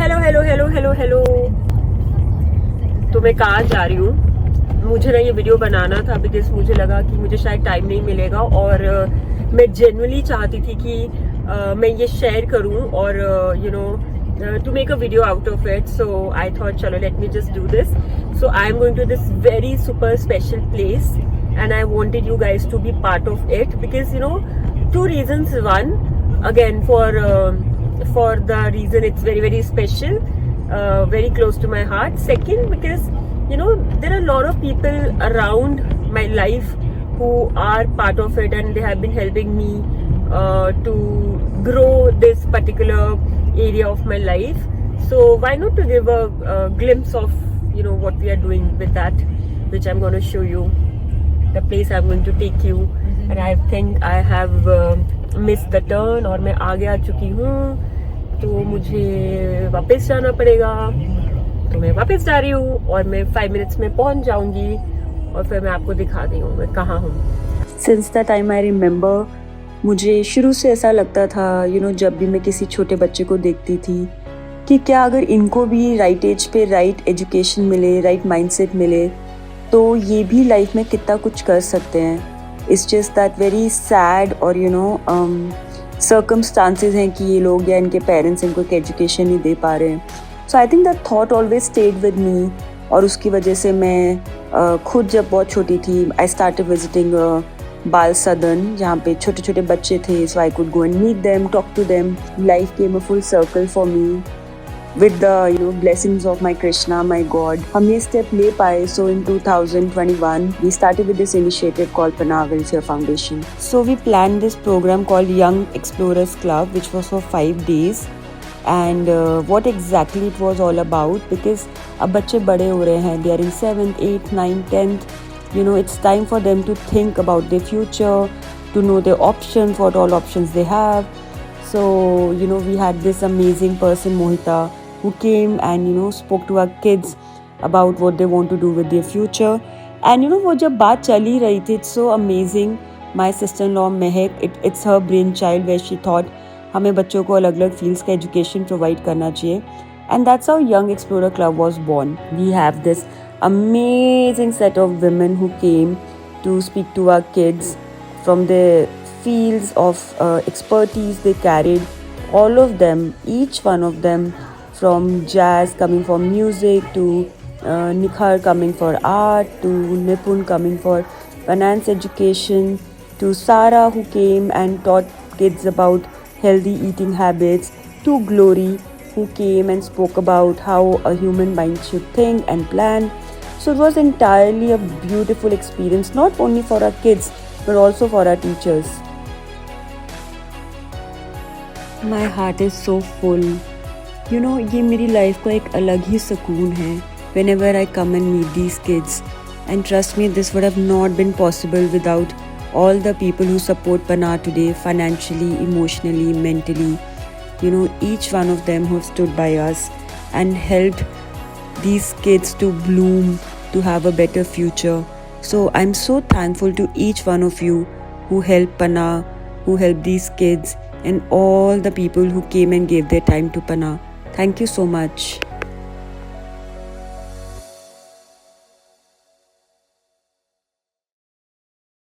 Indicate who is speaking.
Speaker 1: Hello hello hello hello hello. तो मैं कहाँ जा रही हूँ, मुझे ना ये वीडियो बनाना था बिकॉज मुझे लगा कि मुझे शायद टाइम नहीं मिलेगा और मैं जेन्युइनली चाहती थी कि मैं ये शेयर करूँ और you know to make a video out of it. So I thought chalo let me just do this. So I am going to this very super special place and I wanted you guys to be part of it because you know two reasons. One, again for the reason it's very very special, very close to my heart. Second, because you know there are a lot of people around my life who are part of it and they have been helping me to grow this particular area of my life. So why not to give a glimpse of you know what we are doing with that, which I'm going to show you, the place I'm going to take you. And I think I have missed the turn और मैं आगे आ चुकी हूँ, तो मुझे वापस जाना पड़ेगा। तो मैं वापस जा रही हूँ और मैं 5 minutes में पहुँच जाऊँगी और फिर मैं आपको दिखा दी हूँ मैं कहाँ हूँ। Since the time I remember, मुझे शुरू से ऐसा लगता था जब भी मैं किसी छोटे बच्चे को देखती थी कि क्या अगर इनको भी राइट एज पे राइट एजुकेशन मिले, राइट माइंडसेट मिले, तो ये भी लाइफ में कितना कुछ कर सकते हैं। It's just that very sad और सर्कमस्टांसेस हैं कि ये लोग या इनके पेरेंट्स इनको एक एजुकेशन नहीं दे पा रहे हैं। So I think that thought always stayed with me और उसकी वजह से मैं खुद जब बहुत छोटी थी आई स्टार्टेड विजिटिंग बाल सदन, जहाँ पे छोटे छोटे बच्चे थे। So I could go and meet them, talk to them. Life came a full circle for me with the blessings of my Krishna, my god. हम ये स्टेप ले पाए। So in 2021 we started with this initiative called Panna welfare foundation. So we planned this program called Young Explorers Club, which was for 5 days. And what exactly it was all about, because अब बच्चे बड़े हो रहे हैं, they are in 7th, 8th, 9th, 10th. It's time for them to think about their future, to know their options, what all options they have. So we had this amazing person, Mohita, who came and spoke to our kids about what they want to do with their future. And वो जब बात चली रही थी, it's so amazing. My sister-in-law Mehak, it's her brainchild where she thought हमें बच्चों को अलग अलग फील्ड्स का एजुकेशन प्रोवाइड करना चाहिए. And that's how Young Explorer Club was born. We have this amazing set of women who came to speak to our kids from the fields of expertise they carried. All of them, each one of them, from jazz coming for music to Nikhar coming for art to Nipun coming for finance education to Sara who came and taught kids about healthy eating habits to Glory who came and spoke about how a human mind should think and plan. So it was entirely a beautiful experience, not only for our kids but also for our teachers. My heart is so full. ये मेरी life का एक अलग ही सुकून है whenever I come and meet these kids. And trust me, this would have not been possible without all the people who support Panna today, financially, emotionally, mentally. Each one of them who have stood by us and helped these kids to bloom, to have a better future. So I'm so thankful to each one of you who helped Panna, who helped these kids, and all the people who came and gave their time to Panna. Thank you so much.